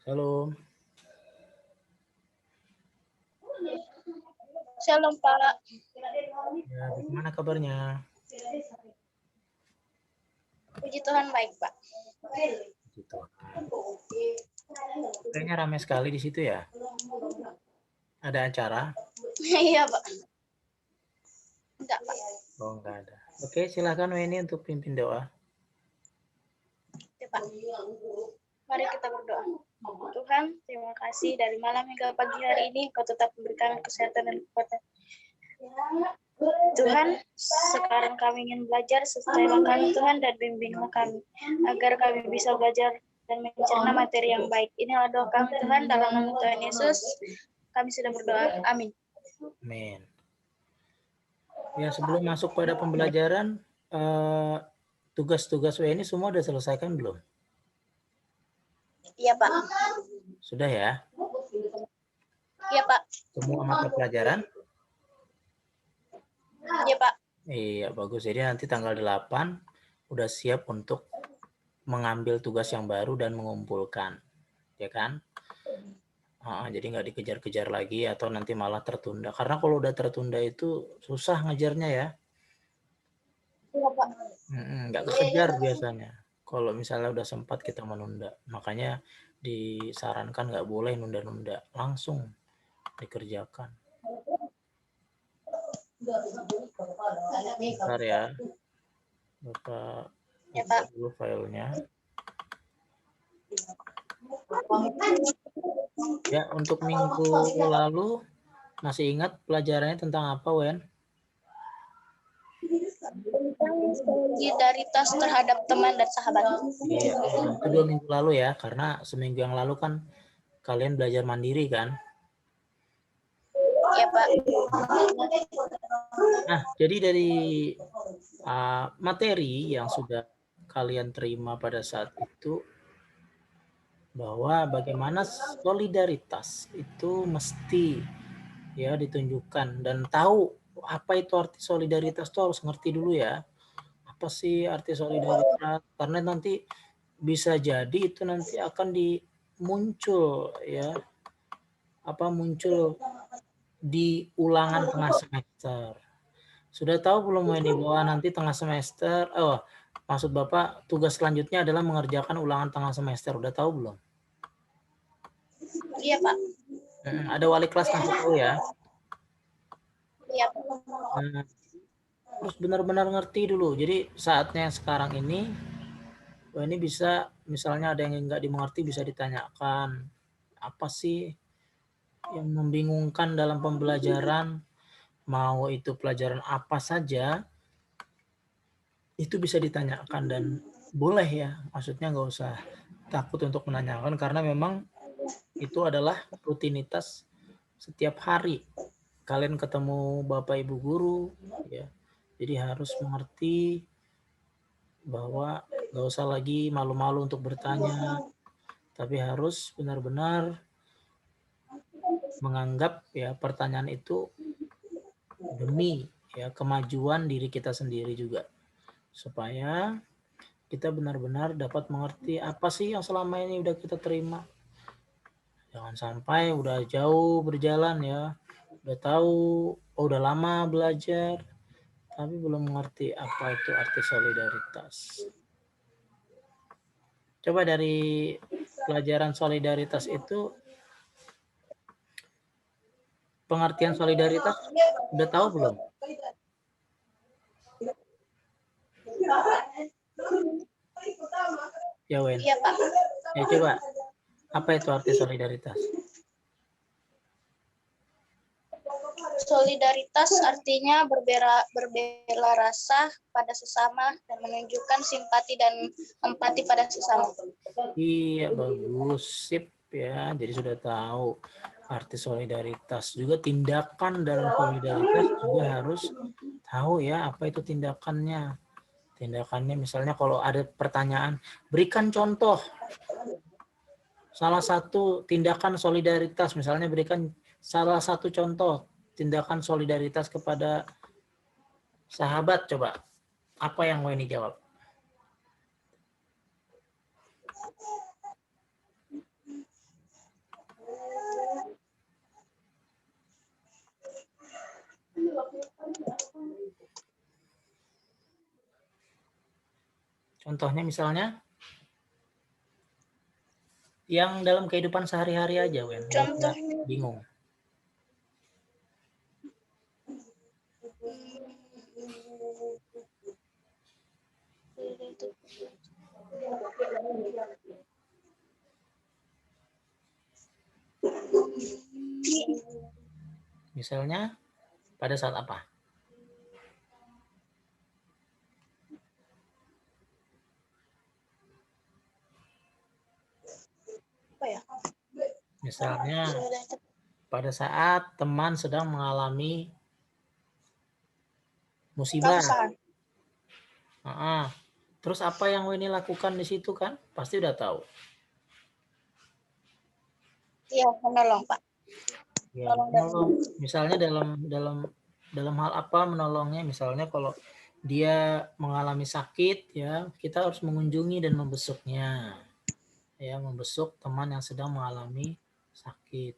Halo, Shalom Pak. ya bagaimana kabarnya? Puji Tuhan baik Pak. Puji Tuhan. Kayaknya ramai sekali di situ ya. Ada acara? Iya Pak. Enggak Pak. Oh, enggak ada. Oke, silakan Weni untuk pimpin doa. Ya, Pak. Mari kita berdoa. Tuhan, terima kasih dari malam hingga pagi hari ini Kau tetap memberikan kesehatan dan kekuatan. Tuhan, sekarang kami ingin belajar, sertai kami Tuhan dan bimbinglah kami agar kami bisa belajar dan mencerna materi yang baik. Inilah doa kami Tuhan dalam nama Tuhan Yesus. Kami sudah berdoa. Amin. Amin. Ya, sebelum masuk pada pembelajaran, tugas-tugas Weni semua udah selesaikan belum? Iya Pak. Sudah ya? Iya Pak. Semua mata pelajaran? Iya Pak. Iya, bagus. Jadi nanti tanggal 8 udah siap untuk mengambil tugas yang baru dan mengumpulkan. Ya kan? Jadi nggak dikejar-kejar lagi atau nanti malah tertunda. Karena kalau udah tertunda itu susah ngejarnya ya. Iya Pak. Nggak kekejar biasanya. Kalau misalnya udah sempat kita menunda. Makanya disarankan nggak boleh nunda-nunda. Langsung dikerjakan. Bentar ya. Bapak Ya buka Pak. dulu filenya. Ya, untuk minggu lalu masih ingat pelajarannya tentang apa, Wen? Solidaritas terhadap teman dan sahabat. Iya, itu 2 minggu lalu ya, karena seminggu yang lalu kan kalian belajar mandiri kan? Ya Pak. Nah, jadi dari materi yang sudah kalian terima pada saat itu, bahwa bagaimana solidaritas itu mesti ya ditunjukkan dan tahu apa itu arti solidaritas tuh harus ngerti dulu ya. Apa sih arti solidaritas? Karena nanti bisa jadi itu nanti akan muncul ya muncul di ulangan tengah semester. Sudah tahu belum ini bahwa nanti tengah semester, maksud Bapak tugas selanjutnya adalah mengerjakan ulangan tengah semester. Udah tahu belum? Iya Pak. Ada wali kelas ngasih tahu ya. Iya Pak. Terus benar-benar ngerti dulu. Jadi saatnya sekarang ini, ini bisa misalnya ada yang nggak dimengerti bisa ditanyakan. Apa sih yang membingungkan dalam pembelajaran? Mau itu pelajaran apa saja, itu bisa ditanyakan dan boleh ya. Maksudnya nggak usah takut untuk menanyakan karena memang itu adalah rutinitas setiap hari. Kalian ketemu Bapak Ibu guru ya. Jadi harus mengerti bahwa nggak usah lagi malu-malu untuk bertanya, tapi harus benar-benar menganggap ya pertanyaan itu demi ya kemajuan diri kita sendiri juga. Supaya kita benar-benar dapat mengerti apa sih yang selama ini udah kita terima. Jangan sampai udah jauh berjalan ya, udah tahu, udah lama belajar, tapi belum mengerti apa itu arti solidaritas. Coba dari pelajaran solidaritas itu, pengertian solidaritas udah tahu belum? Ya Wen. Iya Pak. Ya coba, apa itu arti solidaritas? Solidaritas artinya berbela rasa pada sesama dan menunjukkan simpati dan empati pada sesama. Iya bagus, sip ya. Jadi sudah tahu arti solidaritas. Juga tindakan dalam solidaritas juga harus tahu ya apa itu tindakannya. Tindakannya misalnya kalau ada pertanyaan, berikan contoh salah satu tindakan solidaritas, misalnya berikan salah satu contoh tindakan solidaritas kepada sahabat, coba. Apa yang mau ini jawab? Contohnya misalnya yang dalam kehidupan sehari-hari aja, Wen. Contohnya Bingung. Misalnya pada saat apa? apa ya? Misalnya pada saat teman sedang mengalami musibah. Terus apa yang Weni lakukan di situ kan? Pasti udah tahu. Iya, menolong, Pak. Ya, menolong. Misalnya dalam hal apa menolongnya? Misalnya kalau dia mengalami sakit, ya kita harus mengunjungi dan membesuknya. Ya, membesuk teman yang sedang mengalami sakit.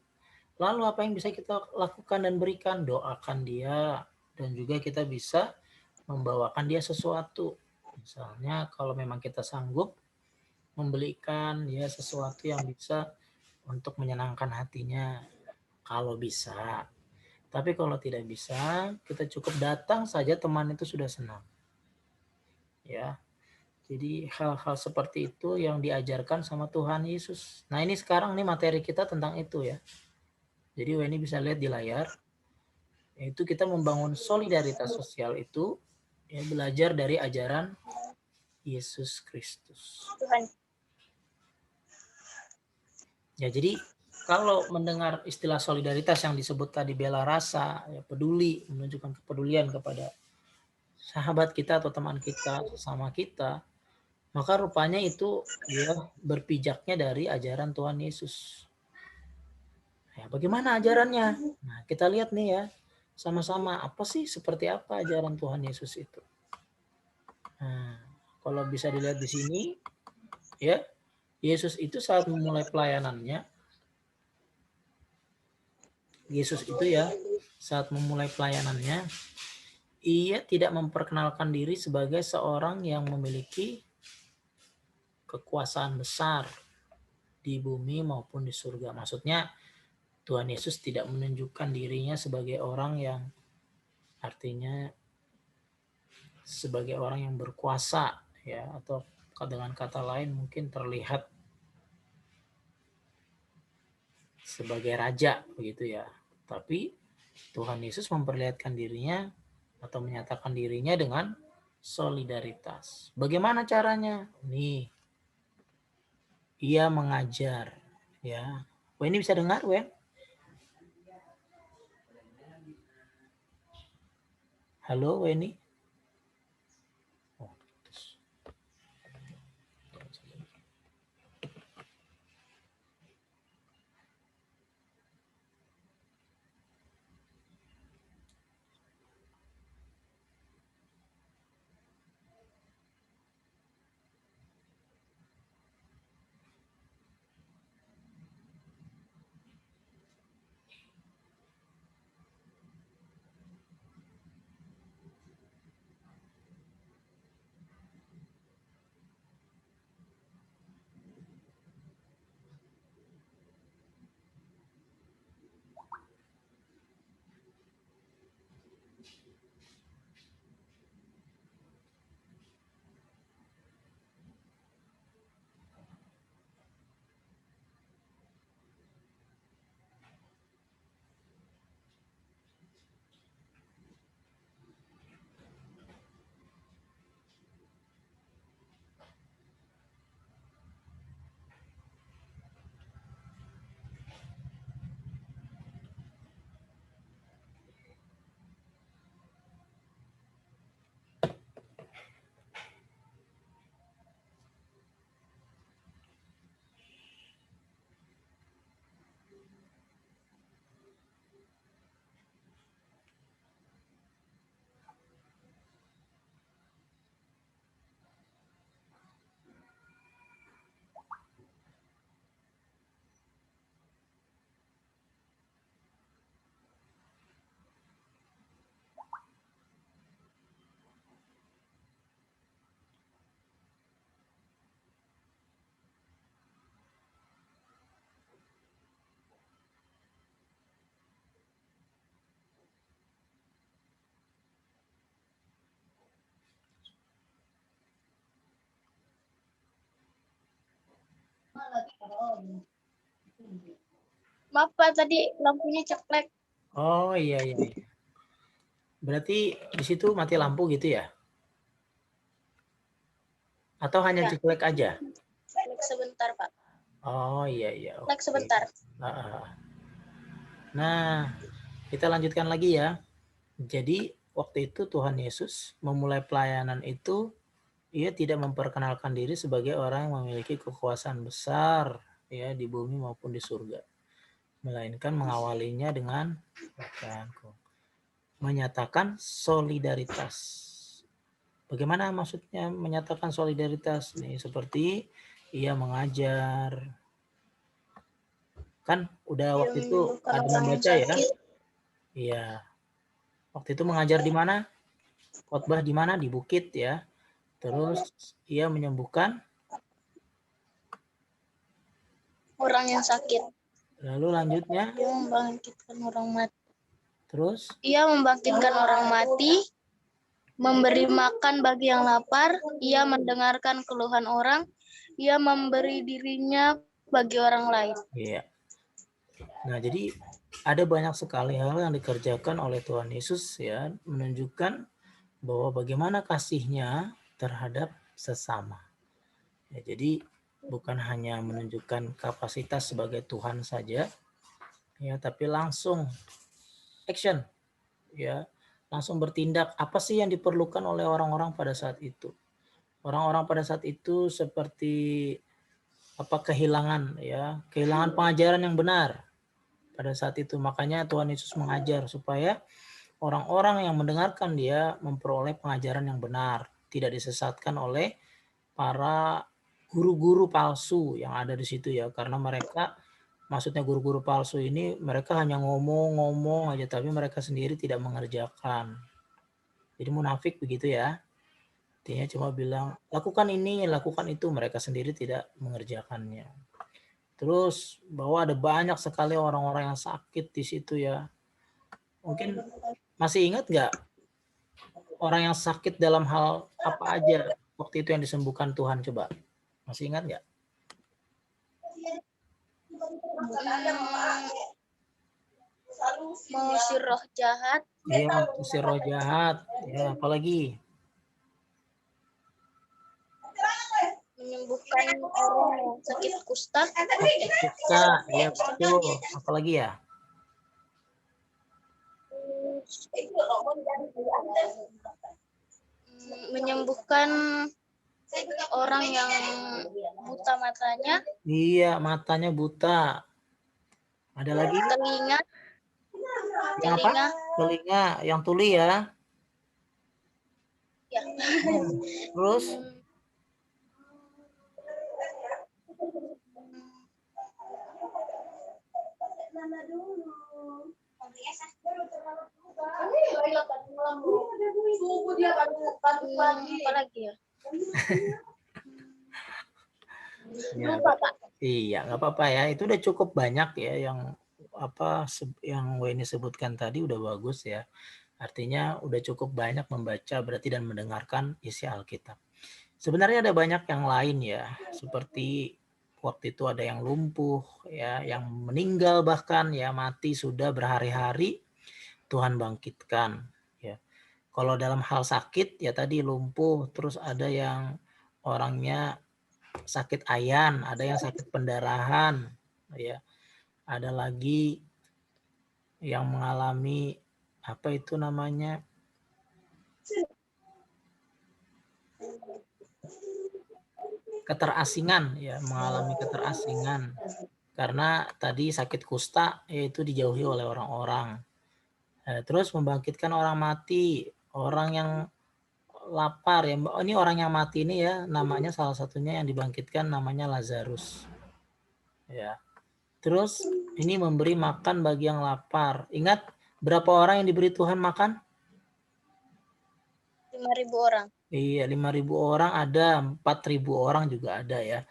Lalu apa yang bisa kita lakukan dan berikan? Doakan dia, dan juga kita bisa membawakan dia sesuatu. Misalnya kalau memang kita sanggup membelikan ya sesuatu yang bisa untuk menyenangkan hatinya, kalau bisa. Tapi kalau tidak bisa, kita cukup datang saja, teman itu sudah senang. Ya. Jadi hal-hal seperti itu yang diajarkan sama Tuhan Yesus. Nah, ini sekarang nih materi kita tentang itu ya. Jadi ini bisa lihat di layar. Yaitu kita membangun solidaritas sosial itu ya, belajar dari ajaran Yesus Kristus. Tuhan. Ya, jadi kalau mendengar istilah solidaritas yang disebut tadi bela rasa, ya, peduli, menunjukkan kepedulian kepada sahabat kita atau teman kita, sesama kita, maka rupanya itu ya berpijaknya dari ajaran Tuhan Yesus. Ya, bagaimana ajarannya? Nah, kita lihat nih ya, sama-sama apa sih, seperti apa ajaran Tuhan Yesus itu. Nah, kalau bisa dilihat di sini, ya, Yesus itu saat memulai pelayanannya, Yesus itu ya, saat memulai pelayanannya, ia tidak memperkenalkan diri sebagai seorang yang memiliki kekuasaan besar di bumi maupun di surga. Maksudnya Tuhan Yesus tidak menunjukkan dirinya sebagai orang yang artinya sebagai orang yang berkuasa ya, atau dengan kata lain mungkin terlihat sebagai raja begitu ya. Tapi Tuhan Yesus memperlihatkan dirinya atau menyatakan dirinya dengan solidaritas. Bagaimana caranya? Nih, ia mengajar ya. Wah, ini bisa dengar, Wen? Halo, Weni? Oh, Maaf Pak, tadi lampunya ceklek. Oh iya. Berarti di situ mati lampu gitu ya? Atau hanya Ya. ceklek aja? Ceklek sebentar Pak. Oh iya. Ceklek sebentar. Nah, kita lanjutkan lagi ya. Jadi waktu itu Tuhan Yesus memulai pelayanan itu, ia tidak memperkenalkan diri sebagai orang yang memiliki kekuasaan besar ya di bumi maupun di surga, melainkan mengawalinya dengan menyatakan solidaritas. Bagaimana maksudnya menyatakan solidaritas nih? Seperti ia mengajar, kan udah waktu itu ada membaca ya. Iya. Waktu itu mengajar di mana? Khotbah di mana? Di bukit ya. Terus ia menyembuhkan orang yang sakit. Lalu lanjutnya? Ia membangkitkan orang mati. Terus? Ia membangkitkan orang mati, memberi makan bagi yang lapar, ia mendengarkan keluhan orang, ia memberi dirinya bagi orang lain. Iya. Nah, jadi ada banyak sekali hal yang dikerjakan oleh Tuhan Yesus ya, menunjukkan bahwa bagaimana kasihnya terhadap sesama. Ya, jadi bukan hanya menunjukkan kapasitas sebagai Tuhan saja, ya, tapi langsung action, ya, langsung bertindak. Apa sih yang diperlukan oleh orang-orang pada saat itu? Orang-orang pada saat itu seperti kehilangan pengajaran yang benar pada saat itu. Makanya Tuhan Yesus mengajar supaya orang-orang yang mendengarkan dia memperoleh pengajaran yang benar, tidak disesatkan oleh para guru-guru palsu yang ada di situ ya, karena mereka, maksudnya guru-guru palsu ini, mereka hanya ngomong-ngomong aja tapi mereka sendiri tidak mengerjakan. Jadi munafik begitu ya. Artinya cuma bilang lakukan ini, lakukan itu, mereka sendiri tidak mengerjakannya. Terus bahwa ada banyak sekali orang-orang yang sakit di situ ya. Mungkin masih ingat nggak orang yang sakit dalam hal apa aja waktu itu yang disembuhkan Tuhan, coba? Masih ingat nggak? Mengusir roh jahat. Iya, mengusir roh jahat. Ya, apalagi? Menyembuhkan orang yang sakit kusta. Kusta, ya betul. Apalagi ya? Menyembuhkan orang yang buta matanya. Iya, matanya buta. Ada lagi? Telinga. Yang apa? Telinga, yang tuli ya. Ya. Terus? Apa lagi ya? Lupa, Pak. Iya, nggak apa-apa ya. Itu udah cukup banyak ya yang Weni sebutkan tadi, udah bagus ya. Artinya udah cukup banyak membaca berarti dan mendengarkan isi Alkitab. Sebenarnya ada banyak yang lain ya, seperti waktu itu ada yang lumpuh ya, yang meninggal bahkan ya, mati sudah berhari-hari, Tuhan bangkitkan ya. Kalau dalam hal sakit ya tadi lumpuh, terus ada yang orangnya sakit ayan, ada yang sakit pendarahan ya. Ada lagi yang mengalami apa itu namanya? Keterasingan ya, mengalami keterasingan. Karena tadi sakit kusta yaitu dijauhi oleh orang-orang. Terus membangkitkan orang mati, orang yang lapar ya. Ini orang yang mati ini ya, namanya salah satunya yang dibangkitkan namanya Lazarus. Ya. Terus ini memberi makan bagi yang lapar. Ingat berapa orang yang diberi Tuhan makan? 5.000 orang. Iya, 5.000 orang ada, 4.000 orang juga ada ya.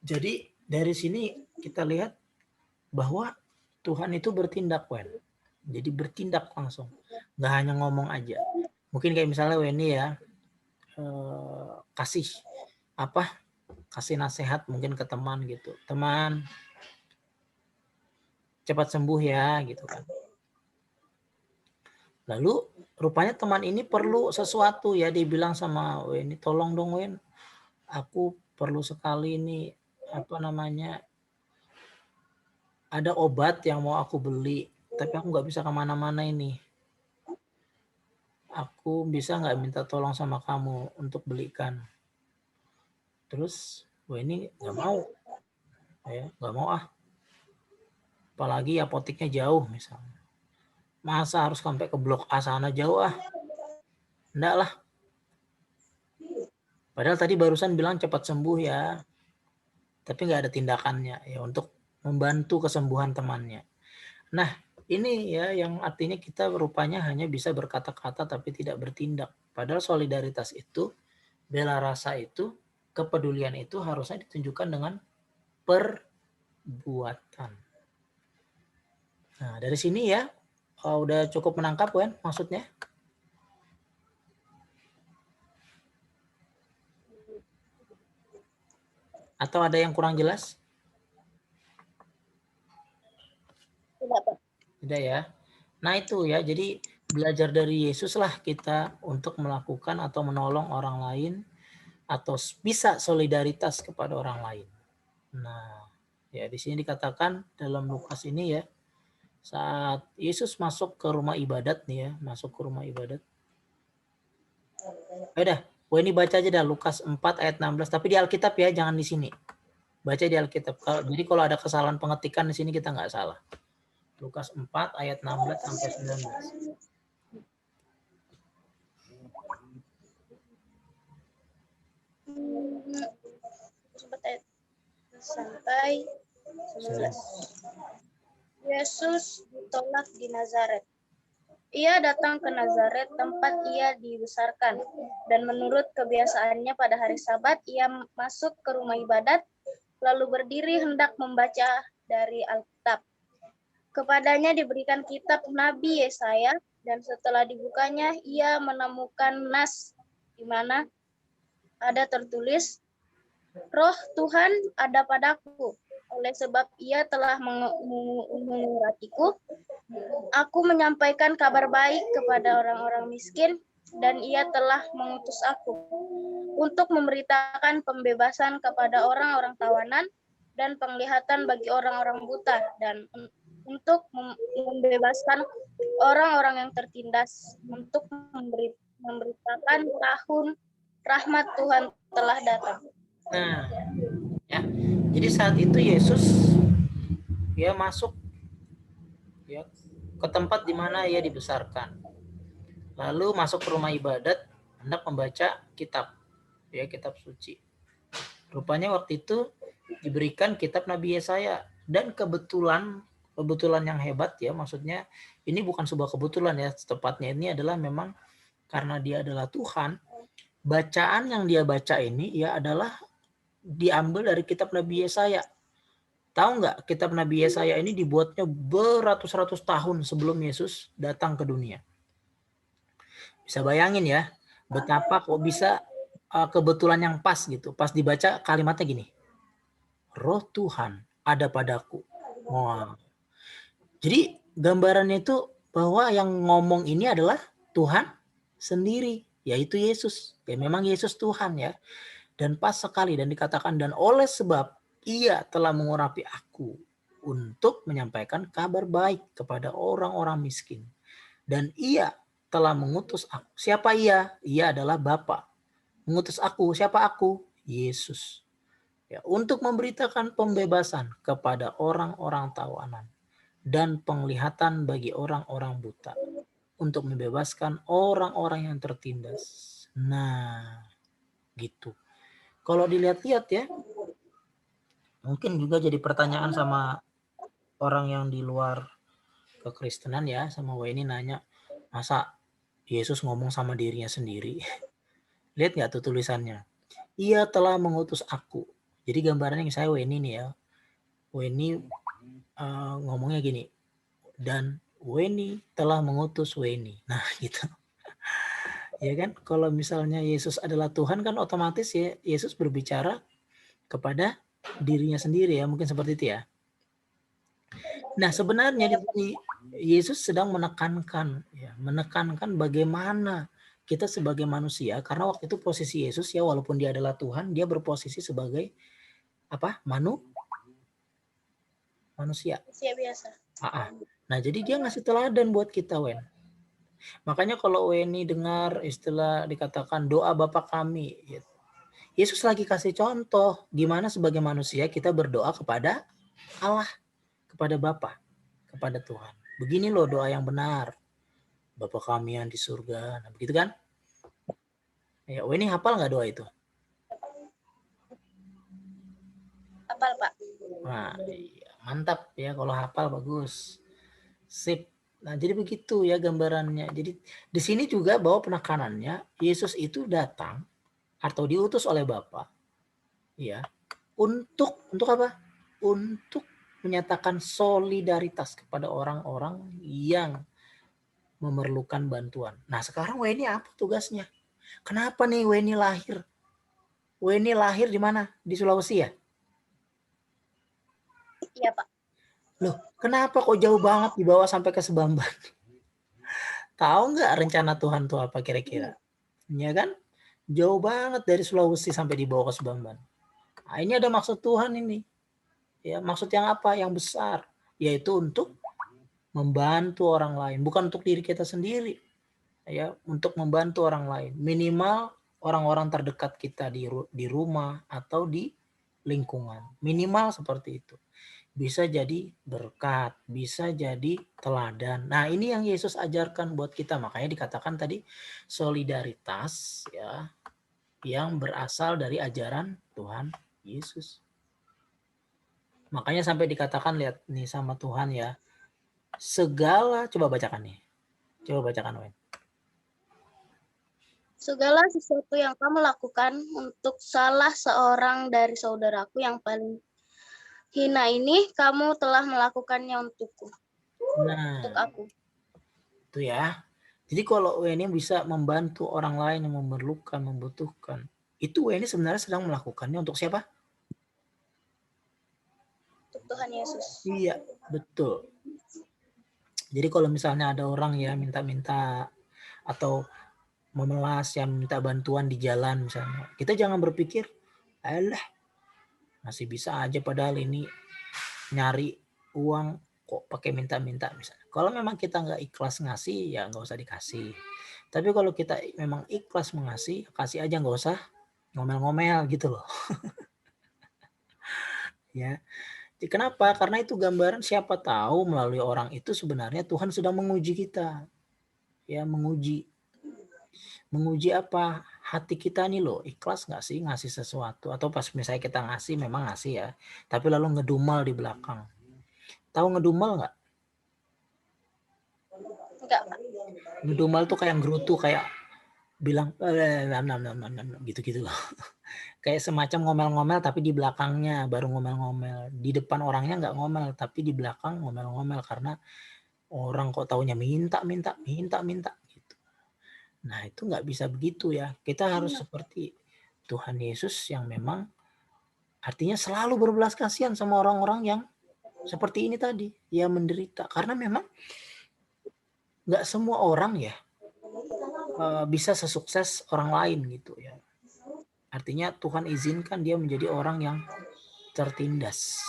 Jadi dari sini kita lihat bahwa Tuhan itu bertindak, Wen. Jadi bertindak langsung, nggak hanya ngomong aja. Mungkin kayak misalnya Weni ya, kasih kasih nasihat mungkin ke teman gitu. Teman, cepat sembuh ya gitu kan. Lalu rupanya teman ini perlu sesuatu ya, dia bilang sama Weni, tolong dong Wen, aku perlu sekali nih ada obat yang mau aku beli, tapi aku nggak bisa kemana-mana ini. Aku bisa nggak minta tolong sama kamu untuk belikan? Terus Weni nggak mau, ya nggak mau ah. Apalagi apoteknya jauh misalnya. Masa harus sampai ke blok A sana jauh ah? Enggak lah. Padahal tadi barusan bilang cepat sembuh ya. Tapi nggak ada tindakannya ya untuk membantu kesembuhan temannya. Nah, ini ya yang artinya kita rupanya hanya bisa berkata-kata tapi tidak bertindak. Padahal solidaritas itu, bela rasa itu, kepedulian itu harusnya ditunjukkan dengan perbuatan. Nah, dari sini ya, udah cukup menangkap kan maksudnya? Atau ada yang kurang jelas? Tidak, Pak. Tidak ya. Nah itu ya, jadi belajar dari Yesus lah kita untuk melakukan atau menolong orang lain atau bisa solidaritas kepada orang lain. Nah, ya di sini dikatakan dalam Lukas ini ya, saat Yesus masuk ke rumah ibadat nih ya, masuk ke rumah ibadat. Udah, ini baca aja dah Lukas 4 ayat 16, tapi di Alkitab ya, jangan di sini. Baca di Alkitab. Jadi kalau ada kesalahan pengetikan di sini kita nggak salah. Lukas 4 ayat 16 sampai 19. Sampai 19. Yesus ditolak di Nazaret. Ia datang ke Nazaret, tempat ia dibesarkan, dan menurut kebiasaannya pada hari Sabat ia masuk ke rumah ibadat, lalu berdiri hendak membaca dari Alkitab. Kepadanya diberikan kitab Nabi Yesaya, dan setelah dibukanya ia menemukan nas di mana ada tertulis, Roh Tuhan ada padaku, oleh sebab ia telah menguratiku. Aku menyampaikan kabar baik kepada orang-orang miskin, dan ia telah mengutus aku untuk memberitakan pembebasan kepada orang-orang tawanan dan penglihatan bagi orang-orang buta, dan untuk membebaskan orang-orang yang tertindas, untuk memberitakan tahun rahmat Tuhan telah datang. Nah, ya. Jadi saat itu Yesus ya masuk ya ke tempat di mana ia dibesarkan. Lalu masuk ke rumah ibadat hendak membaca kitab, ya kitab suci. Rupanya waktu itu diberikan kitab Nabi Yesaya, dan kebetulan yang hebat ya, maksudnya ini bukan sebuah kebetulan ya, tepatnya ini adalah memang karena dia adalah Tuhan. Bacaan yang dia baca ini ya adalah diambil dari kitab Nabi Yesaya. Tahu nggak, kitab Nabi Yesaya ini dibuatnya beratus-ratus tahun sebelum Yesus datang ke dunia. Bisa bayangin ya, betapa kok bisa kebetulan yang pas gitu. Pas dibaca kalimatnya gini, Roh Tuhan ada padaku. Wow. Jadi gambarannya itu bahwa yang ngomong ini adalah Tuhan sendiri, yaitu Yesus. Ya memang Yesus Tuhan ya. Dan pas sekali, dan dikatakan, dan oleh sebab ia telah mengurapi aku untuk menyampaikan kabar baik kepada orang-orang miskin. Dan ia telah mengutus aku. Siapa ia? Ia adalah Bapa. Mengutus aku. Siapa aku? Yesus. Ya, untuk memberitakan pembebasan kepada orang-orang tawanan dan penglihatan bagi orang-orang buta. Untuk membebaskan orang-orang yang tertindas. Nah, gitu. Kalau dilihat-lihat ya, mungkin juga jadi pertanyaan sama orang yang di luar kekristenan ya, sama Weni nanya, masa Yesus ngomong sama dirinya sendiri? Lihat nggak tuh tulisannya? Ia telah mengutus aku. Jadi gambarannya saya Weni nih ya. Weni ngomongnya gini, dan Weni telah mengutus Weni. Nah gitu. Ya kan, kalau misalnya Yesus adalah Tuhan kan otomatis ya Yesus berbicara kepada dirinya sendiri ya, mungkin seperti itu ya. Nah, sebenarnya di sini Yesus sedang menekankan bagaimana kita sebagai manusia, karena waktu itu posisi Yesus ya, walaupun dia adalah Tuhan, dia berposisi sebagai apa? Manusia. Manusia biasa. Nah, jadi dia ngasih teladan buat kita, Wen. Makanya kalau Weni dengar istilah dikatakan doa Bapa kami, Yesus lagi kasih contoh gimana sebagai manusia kita berdoa kepada Allah, kepada Bapa, kepada Tuhan. Begini loh doa yang benar. Bapa kami yang di surga. Nah, begitu kan? Ya, Weni hafal nggak doa itu? Hafal, Pak. Nah, iya, mantap ya kalau hafal, bagus. Sip. Nah, jadi begitu ya gambarannya. Jadi di sini juga bahwa penekanannya Yesus itu datang atau diutus oleh Bapa ya untuk apa? Untuk menyatakan solidaritas kepada orang-orang yang memerlukan bantuan. Nah, sekarang Weni apa tugasnya? Kenapa nih Weni lahir? Weni lahir di mana? Di Sulawesi ya? Iya, Pak. Loh, kenapa kok jauh banget dibawa sampai ke Sebamban? Tahu nggak rencana Tuhan tuh apa kira-kira? Ya kan? Jauh banget dari Sulawesi sampai dibawa ke Sebamban. Nah, ini ada maksud Tuhan ini. Ya, maksud yang apa? Yang besar, yaitu untuk membantu orang lain, bukan untuk diri kita sendiri. Ya, untuk membantu orang lain. Minimal orang-orang terdekat kita di rumah atau di lingkungan. Minimal seperti itu. Bisa jadi berkat, bisa jadi teladan. Nah, ini yang Yesus ajarkan buat kita. Makanya dikatakan tadi solidaritas ya yang berasal dari ajaran Tuhan Yesus. Makanya sampai dikatakan lihat nih sama Tuhan ya. Segala, coba bacakan nih. Coba bacakan Wen. Segala sesuatu yang kamu lakukan untuk salah seorang dari saudaraku yang paling hina ini, kamu telah melakukannya untukku. Nah, untuk aku. Itu ya. Jadi kalau WNI bisa membantu orang lain yang memerlukan, membutuhkan, itu WNI sebenarnya sedang melakukannya untuk siapa? Untuk Tuhan Yesus. Iya, betul. Jadi kalau misalnya ada orang ya minta-minta atau memelas yang minta bantuan di jalan misalnya, kita jangan berpikir, alah masih bisa aja padahal ini nyari uang kok pakai minta-minta misalnya. Kalau memang kita nggak ikhlas ngasih ya nggak usah dikasih. Tapi kalau kita memang ikhlas mengasih, kasih aja nggak usah ngomel-ngomel gitu loh. Ya. Kenapa? Karena itu gambaran siapa tahu melalui orang itu sebenarnya Tuhan sedang menguji kita. Ya, menguji apa? Hati kita nih loh, ikhlas nggak sih ngasih sesuatu? Atau pas misalnya kita ngasih, memang ngasih ya, tapi lalu ngedumel di belakang. Tahu ngedumel nggak? Enggak, Pak. Ngedumel tuh kayak gerutu, kayak bilang gitu-gitu loh. Kayak semacam ngomel-ngomel tapi di belakangnya baru ngomel-ngomel. Di depan orangnya nggak ngomel, tapi di belakang ngomel-ngomel karena orang kok taunya minta gitu. Nah, itu nggak bisa begitu ya. Kita harus seperti Tuhan Yesus yang memang artinya selalu berbelas kasihan sama orang-orang yang seperti ini tadi, yang menderita. Karena memang nggak semua orang ya bisa sesukses orang lain gitu ya. Artinya Tuhan izinkan dia menjadi orang yang tertindas.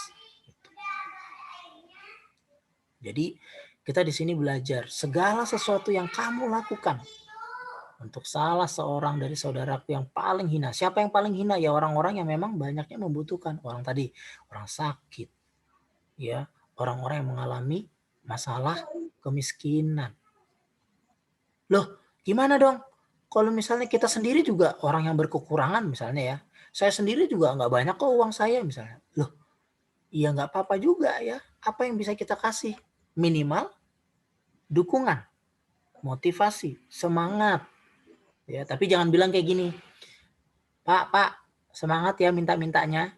Jadi kita di sini belajar segala sesuatu yang kamu lakukan untuk salah seorang dari saudaraku yang paling hina. Siapa yang paling hina? Ya orang-orang yang memang banyaknya membutuhkan. Orang tadi, orang sakit, ya, orang-orang yang mengalami masalah kemiskinan. Loh, gimana dong? Kalau misalnya kita sendiri juga orang yang berkekurangan misalnya ya, saya sendiri juga nggak banyak kok uang saya misalnya. Loh, iya nggak apa-apa juga ya. Apa yang bisa kita kasih? Minimal dukungan, motivasi, semangat. Ya, tapi jangan bilang kayak gini, Pak, semangat ya minta-mintanya.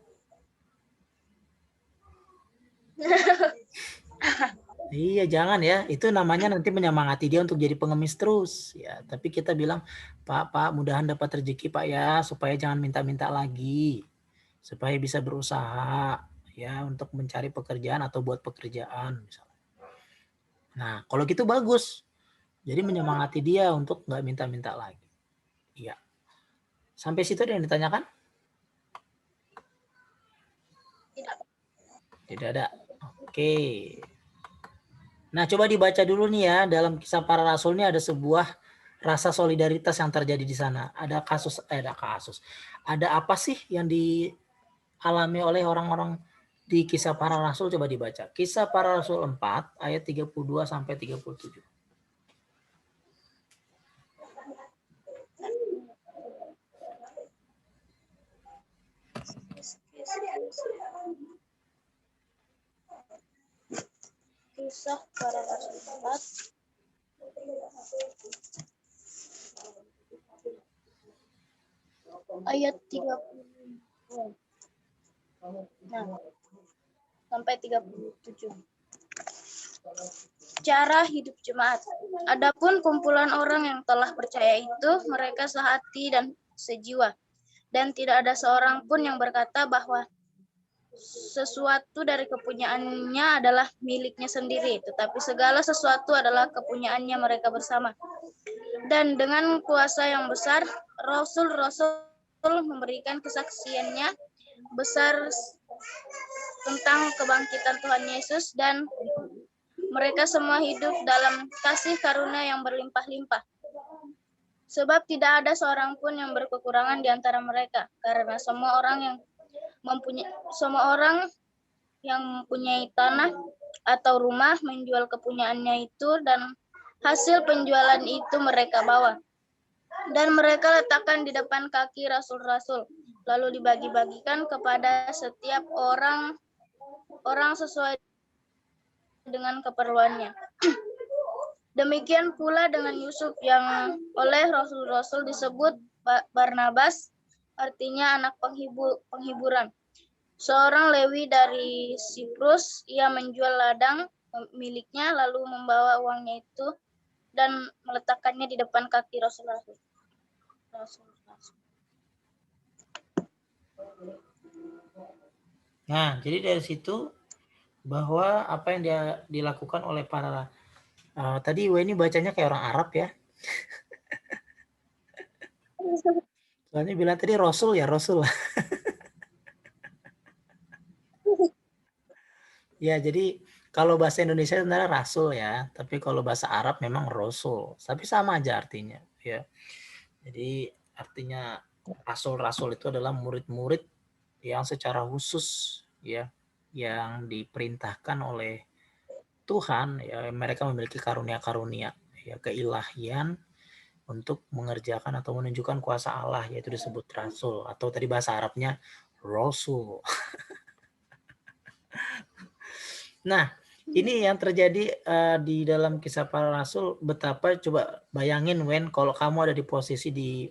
Iya, jangan ya. Itu namanya nanti menyemangati dia untuk jadi pengemis terus. Ya, tapi kita bilang, Pak, mudahan dapat rezeki Pak ya, supaya jangan minta-minta lagi. supaya bisa berusaha ya untuk mencari pekerjaan atau buat pekerjaan misalnya. Nah, kalau gitu bagus. Jadi menyemangati dia untuk nggak minta-minta lagi. Iya. Sampai situ ada yang ditanyakan? Tidak. Tidak ada. Oke. Nah, coba dibaca dulu nih ya. Dalam Kisah Para Rasul ini ada sebuah rasa solidaritas yang terjadi di sana. Ada kasus. Ada apa sih yang dialami oleh orang-orang di Kisah Para Rasul? Coba dibaca. Kisah Para Rasul 4 ayat 32 sampai 37. Kisah Para Rasul 4 ayat 30. Nah, sampai 37. Cara hidup jemaat. Adapun kumpulan orang yang telah percaya itu, mereka sehati dan sejiwa. Dan tidak ada seorang pun yang berkata bahwa sesuatu dari kepunyaannya adalah miliknya sendiri, tetapi segala sesuatu adalah kepunyaannya mereka bersama. Dan dengan kuasa yang besar, Rasul-Rasul memberikan kesaksiannya besar tentang kebangkitan Tuhan Yesus, dan mereka semua hidup dalam kasih karunia yang berlimpah-limpah. Sebab tidak ada seorang pun yang berkekurangan di antara mereka, karena semua orang yang mempunyai tanah atau rumah menjual kepunyaannya itu, dan hasil penjualan itu mereka bawa. Dan mereka letakkan di depan kaki rasul-rasul, lalu dibagi-bagikan kepada setiap orang sesuai dengan keperluannya. Demikian pula dengan Yusuf yang oleh rasul-rasul disebut Barnabas, artinya anak penghiburan. Seorang Lewi dari Siprus, ia menjual ladang miliknya lalu membawa uangnya itu dan meletakkannya di depan kaki rasul-rasul. Nah, jadi dari situ bahwa apa yang dia dilakukan oleh para tadi ini bacanya kayak orang Arab ya. Soalnya bilang tadi Rasul ya, Rasul. Ya, jadi kalau bahasa Indonesia sebenarnya Rasul ya, tapi kalau bahasa Arab memang Rasul. Tapi sama aja artinya ya. Jadi artinya Rasul-Rasul itu adalah murid-murid yang secara khusus ya, yang diperintahkan oleh Tuhan ya, mereka memiliki karunia-karunia ya, keilahian untuk mengerjakan atau menunjukkan kuasa Allah, yaitu disebut rasul, atau tadi bahasa Arabnya rasul. Nah, ini yang terjadi di dalam Kisah Para Rasul. Betapa, coba bayangin Wen, kalau kamu ada di posisi di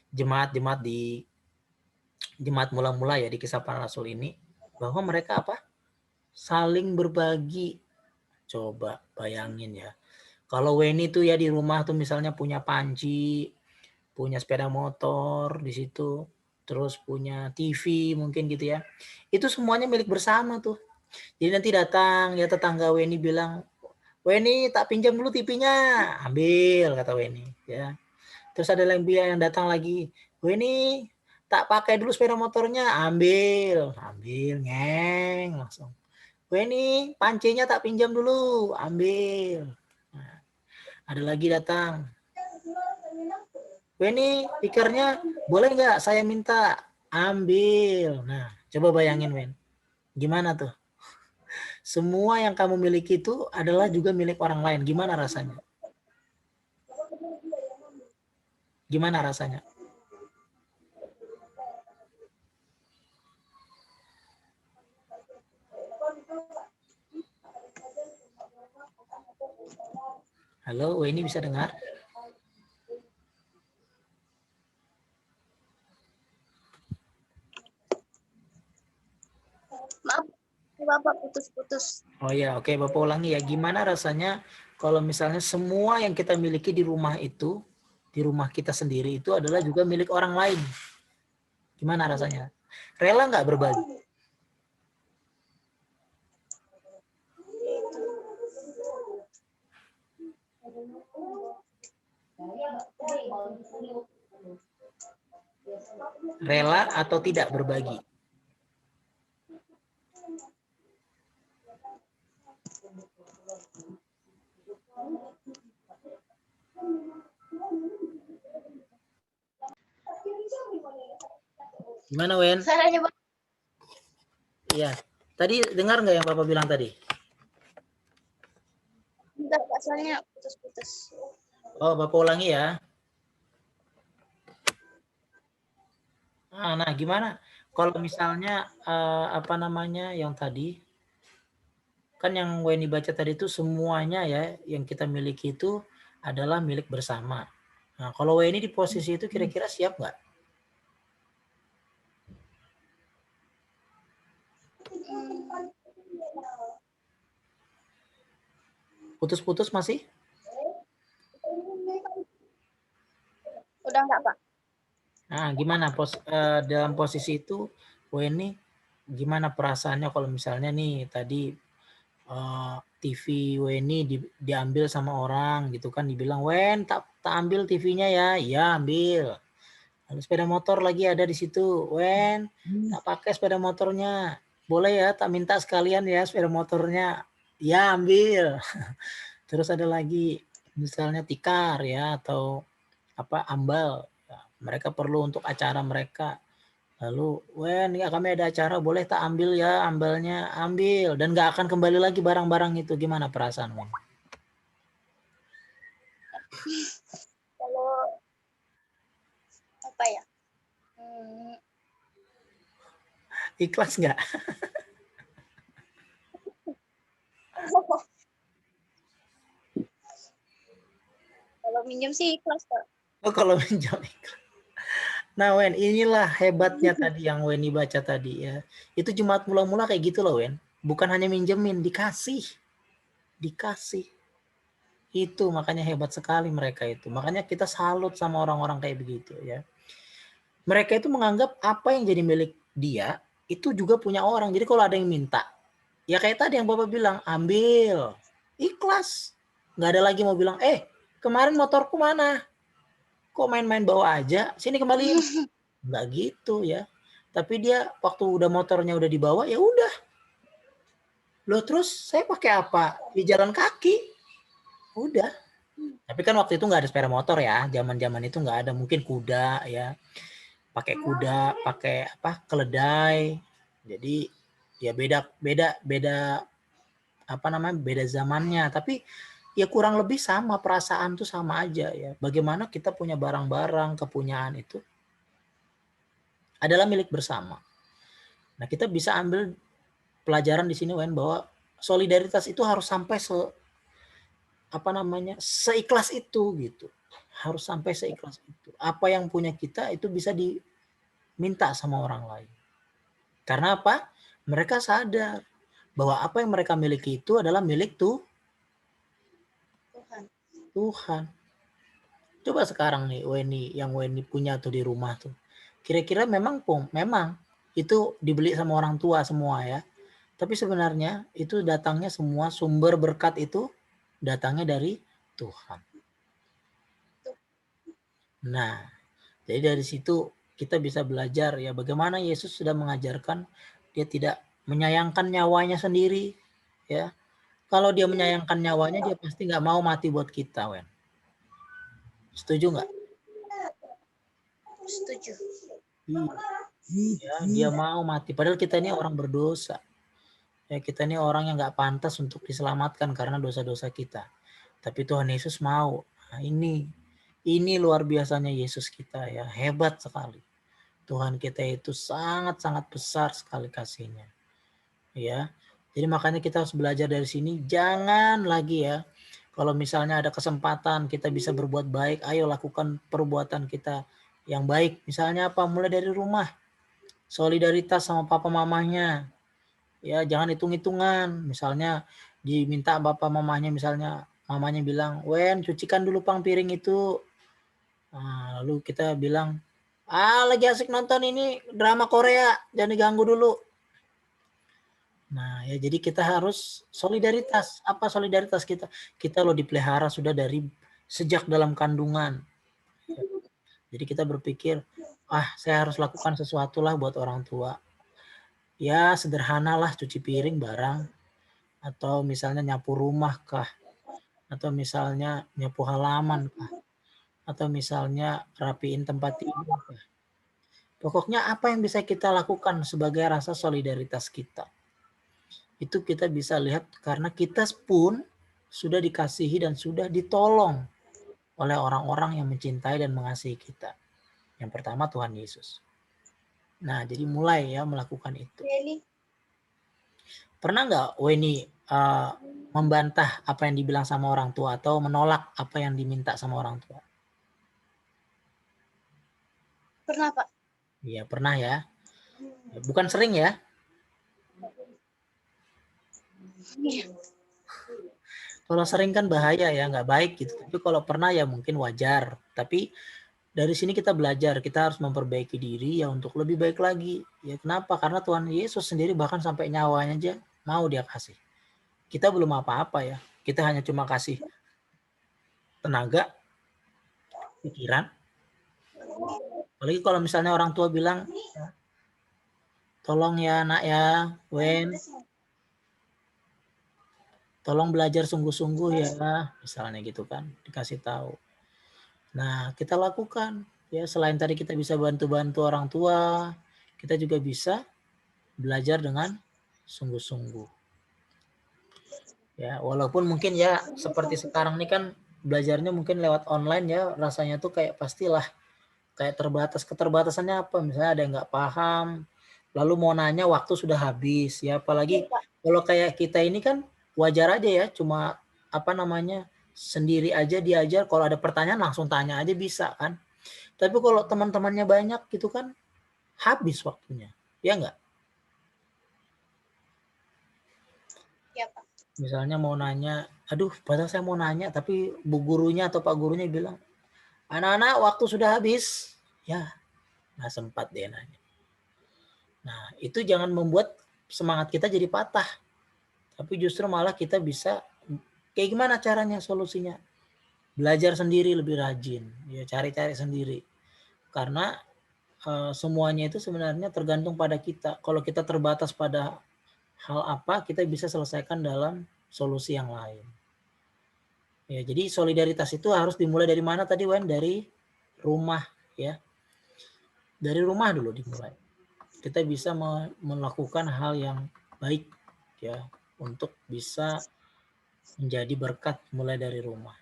jemaat-jemaat mula-mula ya di Kisah Para Rasul ini, bahwa mereka apa? Saling berbagi. Coba bayangin ya. Kalau Weni tuh ya di rumah tuh misalnya punya panci, punya sepeda motor di situ, terus punya TV mungkin gitu ya. Itu semuanya milik bersama tuh. Jadi nanti datang ya tetangga Weni bilang, Weni tak pinjam dulu TV-nya, ambil kata Weni ya. Terus ada yang datang lagi, Weni tak pakai dulu sepeda motornya, ambil ngeng langsung. Weni pancinya tak pinjam dulu, ambil. Nah, ada lagi datang, Weni speakernya boleh nggak saya minta, ambil. Nah, coba bayangin Wen, gimana tuh? Semua yang kamu miliki itu adalah juga milik orang lain. Gimana rasanya? Gimana rasanya? Halo, Weni bisa dengar? Maaf, Bapak putus-putus. Oh ya, oke, Bapak ulangi ya. Gimana rasanya kalau misalnya semua yang kita miliki di rumah itu, di rumah kita sendiri itu adalah juga milik orang lain? Gimana rasanya? Rela nggak berbagi? Rela atau tidak berbagi? Gimana, Wen? Caranya Bang. Iya. Tadi dengar nggak yang Bapak bilang tadi? Enggak, Pak, soalnya putus-putus. Oh, Bapak ulangi ya. Nah, gimana? Kalau misalnya apa namanya yang tadi, kan yang Weni baca tadi itu semuanya ya yang kita miliki itu adalah milik bersama. Nah, kalau Weni di posisi itu kira-kira siap nggak? Putus-putus masih? Udah enggak, Pak? Nah, gimana dalam posisi itu Weni gimana perasaannya kalau misalnya nih tadi TV Weni diambil sama orang gitu kan, dibilang Wen tak ambil TV-nya ya, iya ambil. Lalu sepeda motor lagi ada di situ, Wen tak pakai sepeda motornya, boleh ya tak minta sekalian ya sepeda motornya, ya ambil. Terus ada lagi misalnya tikar ya atau apa ambal, mereka perlu untuk acara mereka. Lalu, Wen, ya kami ada acara, boleh tak ambil ya ambalnya, ambil. Dan gak akan kembali lagi barang-barang itu. Gimana perasaan, Wen? Kalau apa ya? Ikhlas nggak? Kalau minjem sih ikhlas, Pak. Oh, kalau minjam ikhlas. Nah, Wen, inilah hebatnya tadi yang Weni baca tadi ya. Itu jemaat mula-mula kayak gitu loh, Wen. Bukan hanya minjemin, dikasih. Dikasih. Itu makanya hebat sekali mereka itu. Makanya kita salut sama orang-orang kayak begitu ya. Mereka itu menganggap apa yang jadi milik dia itu juga punya orang. Jadi kalau ada yang minta, ya kayak tadi yang Bapak bilang, ambil. Ikhlas. Nggak ada lagi mau bilang, kemarin motorku mana? Kok main-main bawa aja? Sini kembaliin. Nggak gitu ya. Tapi dia waktu udah motornya udah dibawa, ya udah. Loh terus saya pakai apa? Di jalan kaki. Udah. Tapi kan waktu itu nggak ada sepeda motor ya. Zaman-zaman itu nggak ada. Mungkin kuda ya. Pakai kuda, pakai apa? Keledai. Jadi ya beda apa namanya? Beda zamannya. Tapi ya kurang lebih sama, perasaan tuh sama aja ya. Bagaimana kita punya barang-barang, kepunyaan itu adalah milik bersama. Nah, kita bisa ambil pelajaran di sini, Wen, bahwa solidaritas itu harus sampai seikhlas itu gitu. Harus sampai seikhlas itu. Apa yang punya kita itu bisa diminta sama orang lain. Karena apa? Mereka sadar bahwa apa yang mereka miliki itu adalah milik Tuhan. Coba sekarang nih yang Weni punya tuh di rumah tuh. Kira-kira memang itu dibeli sama orang tua semua ya. Tapi sebenarnya itu datangnya semua sumber berkat itu datangnya dari Tuhan. Nah, jadi dari situ kita bisa belajar ya bagaimana Yesus sudah mengajarkan dia tidak menyayangkan nyawanya sendiri ya. Kalau dia menyayangkan nyawanya dia pasti nggak mau mati buat kita, Wen. Setuju nggak? Setuju. Ya, dia mau mati. Padahal kita ini orang berdosa. Ya, kita ini orang yang nggak pantas untuk diselamatkan karena dosa-dosa kita. Tapi Tuhan Yesus mau. Nah, ini luar biasanya Yesus kita ya. Hebat sekali. Tuhan kita itu sangat-sangat besar sekali kasihnya. Ya. Jadi makanya kita harus belajar dari sini. Jangan lagi ya. Kalau misalnya ada kesempatan kita bisa berbuat baik, ayo lakukan perbuatan kita yang baik. Misalnya apa? Mulai dari rumah. Solidaritas sama papa mamanya. Ya, jangan hitung-hitungan. Misalnya diminta bapak mamanya, misalnya mamanya bilang, Wen cucikan dulu piring itu. Nah, lalu kita bilang, Lagi asik nonton ini drama Korea, jangan diganggu dulu. Nah, ya jadi kita harus solidaritas. Apa solidaritas kita? Kita loh dipelihara sudah dari sejak dalam kandungan. Jadi kita berpikir, saya harus lakukan sesuatu lah buat orang tua. Ya, sederhanalah cuci piring barang, atau misalnya nyapu rumah kah, atau misalnya nyapu halaman kah, atau misalnya rapiin tempat tidur kah. Pokoknya apa yang bisa kita lakukan sebagai rasa solidaritas kita. Itu kita bisa lihat karena kita pun sudah dikasihi dan sudah ditolong oleh orang-orang yang mencintai dan mengasihi kita. Yang pertama Tuhan Yesus. Nah, jadi mulai ya melakukan itu. Pernah nggak Weni membantah apa yang dibilang sama orang tua atau menolak apa yang diminta sama orang tua? Pernah, Pak. Iya, pernah ya. Bukan sering ya. Iya. Kalau sering kan bahaya ya, nggak baik gitu. Tapi kalau pernah ya mungkin wajar. Tapi dari sini kita belajar, kita harus memperbaiki diri ya untuk lebih baik lagi. Ya kenapa? Karena Tuhan Yesus sendiri bahkan sampai nyawanya aja mau dia kasih. Kita belum apa-apa ya. Kita hanya cuma kasih tenaga, pikiran. Apalagi kalau misalnya orang tua bilang, tolong ya nak ya, Wen, tolong belajar sungguh-sungguh ya, misalnya gitu kan, dikasih tahu. Nah, kita lakukan. Ya, selain tadi kita bisa bantu-bantu orang tua, kita juga bisa belajar dengan sungguh-sungguh. Ya, walaupun mungkin ya seperti sekarang ini kan belajarnya mungkin lewat online ya, rasanya tuh kayak pastilah kayak terbatas. Keterbatasannya apa? Misalnya ada yang nggak paham, lalu mau nanya waktu sudah habis ya. Apalagi kalau kayak kita ini kan wajar aja ya, cuma apa namanya sendiri aja diajar. Kalau ada pertanyaan langsung tanya aja bisa kan. Tapi kalau teman-temannya banyak gitu kan habis waktunya, ya nggak? Iya, Pak. Misalnya mau nanya, aduh padahal saya mau nanya tapi bu gurunya atau pak gurunya bilang, anak-anak waktu sudah habis. Ya, nggak sempat dia nanya. Nah, itu jangan membuat semangat kita jadi patah. Tapi justru malah kita bisa, kayak gimana caranya solusinya? Belajar sendiri lebih rajin, ya cari-cari sendiri. Karena semuanya itu sebenarnya tergantung pada kita. Kalau kita terbatas pada hal apa, kita bisa selesaikan dalam solusi yang lain. Ya, jadi solidaritas itu harus dimulai dari mana tadi, Wen? Dari rumah, ya. Dari rumah dulu dimulai. Kita bisa melakukan hal yang baik, ya, untuk bisa menjadi berkat mulai dari rumah.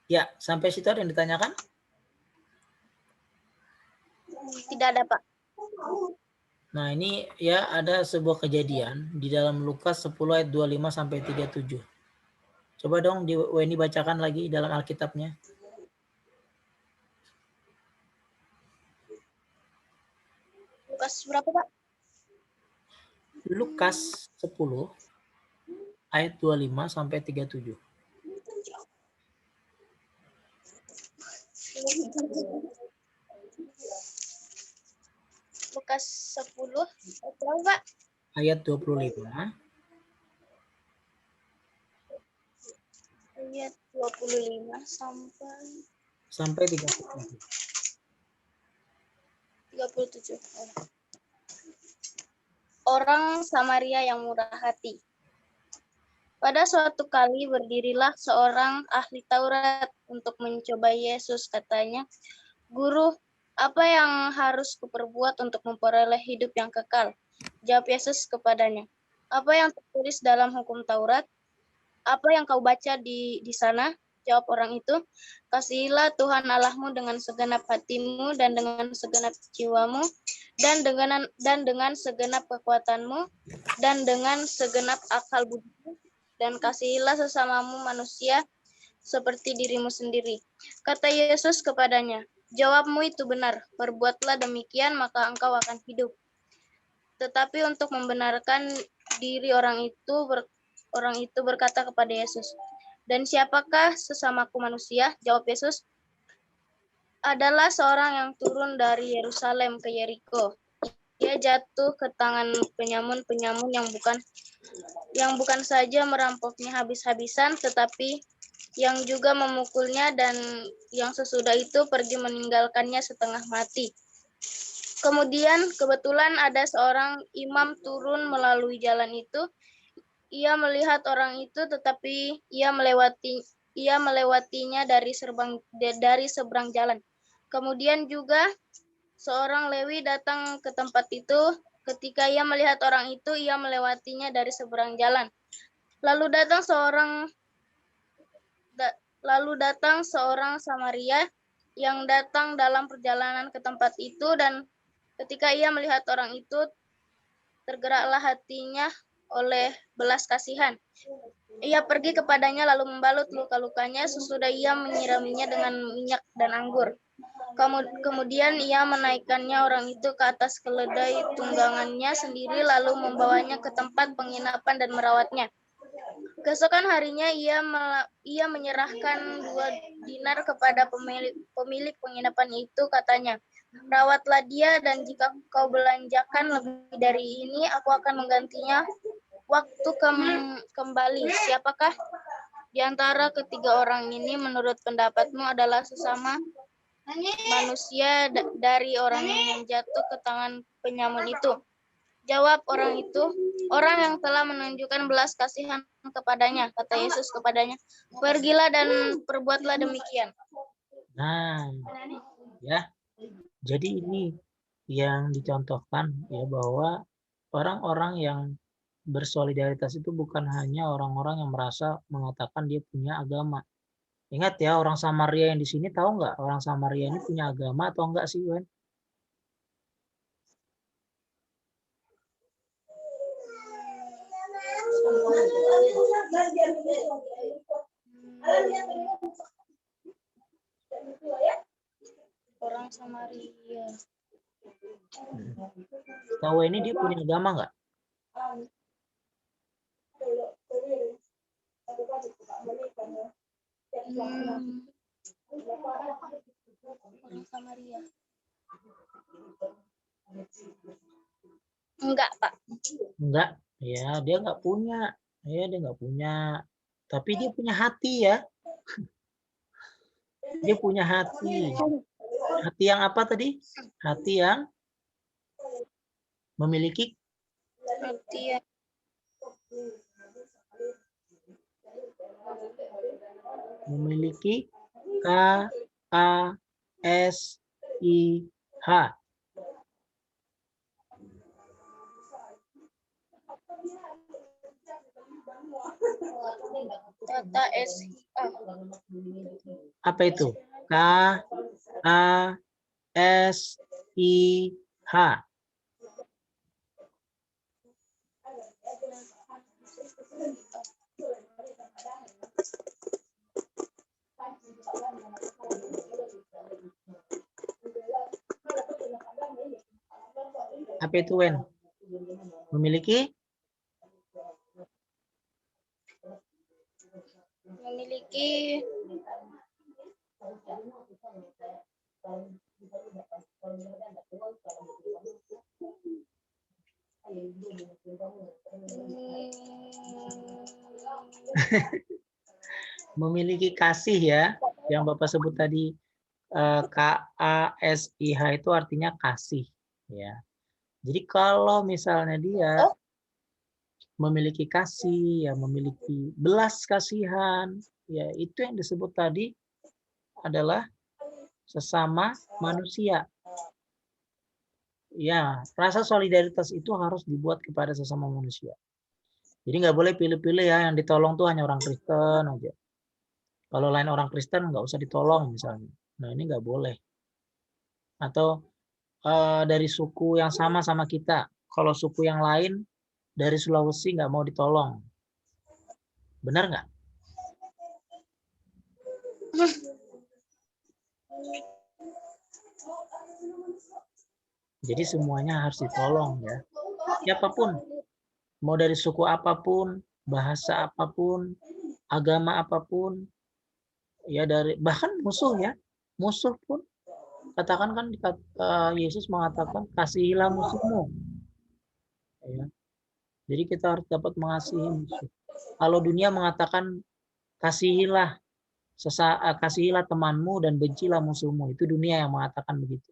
Ya, sampai situ ada yang ditanyakan? Tidak ada, Pak. Nah, ini ya ada sebuah kejadian di dalam Lukas 10 ayat 25 sampai 37. Coba dong di Weni bacakan lagi dalam Alkitabnya. Lukas berapa, Pak? Lukas 10 ayat 25 sampai 37. Lukas 10. Berapa, Pak? Ayat 25 Ayat 25 sampai sampai 37. 37. Orang Samaria yang murah hati. Pada suatu kali berdirilah seorang ahli Taurat untuk mencoba Yesus. Katanya, Guru, apa yang harus kuperbuat untuk memperoleh hidup yang kekal? Jawab Yesus kepadanya, apa yang tertulis dalam hukum Taurat? Apa yang kau baca di sana? Jawab orang itu, kasihilah Tuhan Allahmu dengan segenap hatimu dan dengan segenap jiwamu dan dengan segenap kekuatanmu dan dengan segenap akal budimu, dan kasihilah sesamamu manusia seperti dirimu sendiri. Kata Yesus kepadanya, jawabmu itu benar, perbuatlah demikian maka engkau akan hidup. Tetapi untuk membenarkan diri orang itu berkata kepada Yesus, dan siapakah sesamaku manusia? Jawab Yesus, adalah seorang yang turun dari Yerusalem ke Yeriko. Ia jatuh ke tangan penyamun-penyamun yang bukan saja merampoknya habis-habisan, tetapi yang juga memukulnya, dan yang sesudah itu pergi meninggalkannya setengah mati. Kemudian kebetulan ada seorang imam turun melalui jalan itu. Ia melihat orang itu, tetapi ia melewatinya dari seberang jalan. Kemudian juga seorang Lewi datang ke tempat itu. Ketika ia melihat orang itu, ia melewatinya dari seberang jalan. Lalu datang seorang Samaria yang datang dalam perjalanan ke tempat itu, dan ketika ia melihat orang itu, tergeraklah hatinya oleh belas kasihan. Ia pergi kepadanya lalu membalut luka-lukanya, sesudah ia menyiraminya dengan minyak dan anggur. Kemudian ia menaikkannya orang itu ke atas keledai tunggangannya sendiri, lalu membawanya ke tempat penginapan dan merawatnya. Keesokan harinya ia menyerahkan 2 dinar kepada pemilik penginapan itu, katanya, "Rawatlah dia, dan jika kau belanjakan lebih dari ini, aku akan menggantinya waktu kembali." Siapakah di antara ketiga orang ini menurut pendapatmu adalah sesama manusia dari orang yang jatuh ke tangan penyamun itu? Jawab orang itu, "Orang yang telah menunjukkan belas kasihan kepadanya." Kata Yesus kepadanya, "Pergilah dan perbuatlah demikian." Nah, ya. Jadi ini yang dicontohkan ya, bahwa orang-orang yang bersolidaritas itu bukan hanya orang-orang yang merasa mengatakan dia punya agama. Ingat ya, orang Samaria yang di sini, tahu nggak orang Samaria ini punya agama atau enggak sih, Wen? Orang Samaria. Tahu ini dia punya agama nggak? Orang Samaria. Enggak, Pak. Enggak, ya dia nggak punya. Ya dia nggak punya. Tapi dia punya hati ya. Dia punya hati. Hati yang apa tadi? Hati yang memiliki KASIH. Kata SIA. Apa itu? KASIH. Apa itu, Wen? Memiliki memiliki kasih ya, yang Bapak sebut tadi, KASIH itu artinya kasih ya. Jadi kalau misalnya dia memiliki kasih, ya memiliki belas kasihan, ya itu yang disebut tadi adalah sesama manusia. Ya, rasa solidaritas itu harus dibuat kepada sesama manusia. Jadi nggak boleh pilih-pilih ya, yang ditolong tuh hanya orang Kristen aja. Kalau lain orang Kristen nggak usah ditolong misalnya. Nah ini nggak boleh. Atau dari suku yang sama kita. Kalau suku yang lain dari Sulawesi nggak mau ditolong. Benar nggak? Jadi semuanya harus ditolong ya. Siapapun. Mau dari suku apapun, bahasa apapun, agama apapun. Ya dari bahkan musuh ya. Musuh pun Katakan kan Yesus mengatakan kasihilah musuhmu. Ya. Jadi kita harus dapat mengasihi musuh. Kalau dunia mengatakan kasihilah kasihilah temanmu dan bencilah musuhmu, itu dunia yang mengatakan begitu.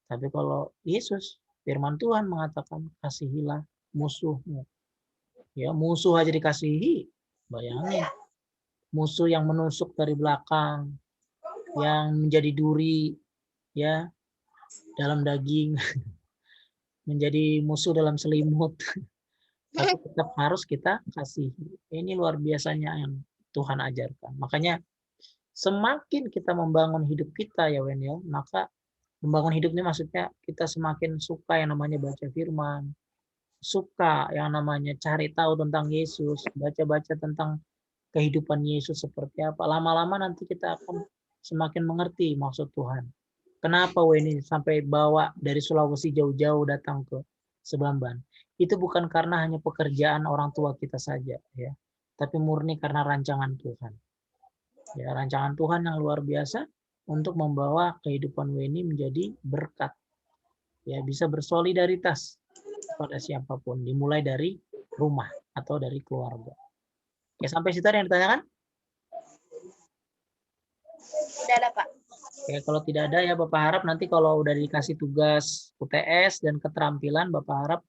Tapi kalau Yesus, firman Tuhan mengatakan kasihilah musuhmu. Ya, musuh aja dikasihi. Bayangin, musuh yang menusuk dari belakang, yang menjadi duri ya dalam daging, menjadi musuh dalam selimut. Tapi tetap harus kita kasihi. Ini luar biasanya yang Tuhan ajarkan. Makanya semakin kita membangun hidup kita ya Wen ya, maka membangun hidup ini maksudnya kita semakin suka yang namanya baca firman, suka yang namanya cari tahu tentang Yesus, baca-baca tentang kehidupan Yesus seperti apa. Lama-lama nanti kita akan semakin mengerti maksud Tuhan. Kenapa Weni sampai bawa dari Sulawesi jauh-jauh datang ke Sebamban? Itu bukan karena hanya pekerjaan orang tua kita saja, ya, tapi murni karena rancangan Tuhan. Ya, rancangan Tuhan yang luar biasa untuk membawa kehidupan Weni menjadi berkat. Ya, bisa bersolidaritas pada siapapun, dimulai dari rumah atau dari keluarga. Ya, sampai situ ada yang ditanyakan? Tidak ada, Pak. Oke, kalau tidak ada ya Bapak harap nanti kalau udah dikasih tugas UTS dan keterampilan, Bapak harap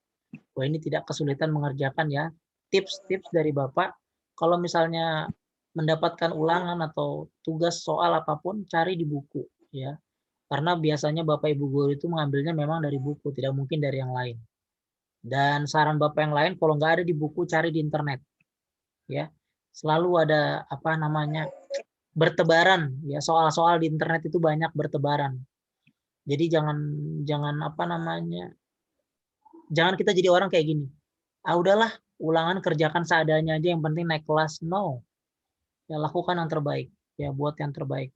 wah ini tidak kesulitan mengerjakan ya. Tips-tips dari Bapak, kalau misalnya mendapatkan ulangan atau tugas soal apapun, cari di buku ya. Karena biasanya Bapak Ibu guru itu mengambilnya memang dari buku, tidak mungkin dari yang lain. Dan saran Bapak yang lain, kalau nggak ada di buku, cari di internet. Ya, selalu ada apa namanya bertebaran ya, soal-soal di internet itu banyak bertebaran. Jadi jangan apa namanya, jangan kita jadi orang kayak gini. Ah udahlah, ulangan kerjakan seadanya aja, yang penting naik kelas. No. Ya lakukan yang terbaik. Ya buat yang terbaik.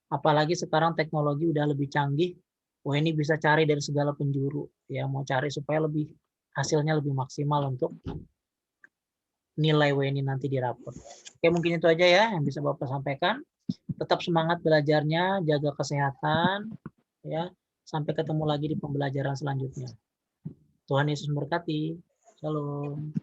Apalagi sekarang teknologi udah lebih canggih. Wah ini bisa cari dari segala penjuru. Ya mau cari supaya lebih hasilnya lebih maksimal untuk nilai WNI nanti di rapor. Oke, mungkin itu aja ya yang bisa Bapak sampaikan. Tetap semangat belajarnya, jaga kesehatan, ya. Sampai ketemu lagi di pembelajaran selanjutnya. Tuhan Yesus memberkati. Shalom.